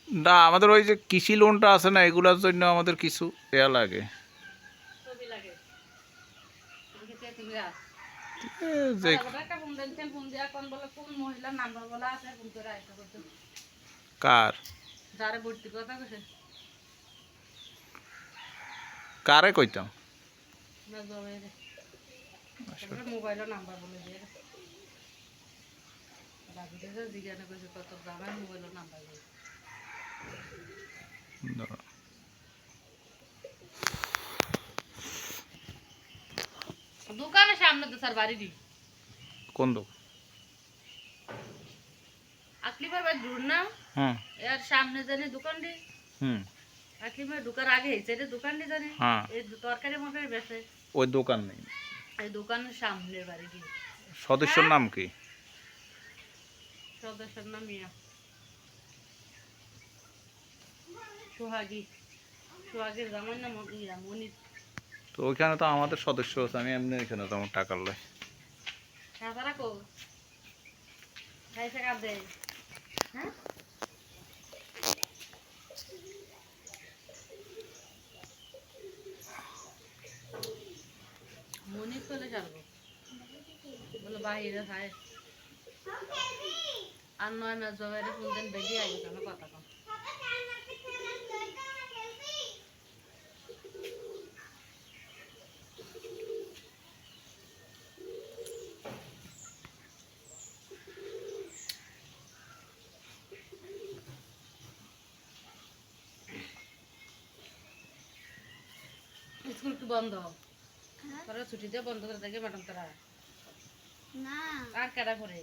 না আমাদের ওই যে কৃষি লোনটা আছে না, এগুলোর জন্য আমাদের কিছু দেয়া লাগে। যে কার কারে কইতাম মোবাইলের নাম্বার বলে দিয়ে জিজ্ঞাসা করছে কত দামের মোবাইলের নাম্বার দোকানের সামনে তো স্যার বাড়ি দি কোন দোকান? আকলি ভাই দূর না এর সামনে জানি দোকান দি আকলি ভাই ঢুকার আগে হয়েছে রে দোকান দি জানি এই তরকারি মরকারি বেচে ওই দোকান নেই, এই দোকানের সামনের বাড়ি দি। সদস্যর নাম কি? সদস্যের নাম মিয়া সোহাগী, সোহাগীর জামার নাম ইয়া মনির। তো ওইখানে তো আমাদের সদস্য আছে, আমি এমনি এখানে তো আমার টাকার লাই তারা কো খাইছে কাঁদে হ্যাঁ মনির চলে যাবো বলে বাইরে খায় আর নয় মাস জবাইরে ফোন দেন বেরিয়ে আইবে কেন কথা কম স্কুল কি বন্ধ তোরা ছুটি দিয়ে বন্ধ করে থাকে ম্যাডাম তোরা না আর কেডা করে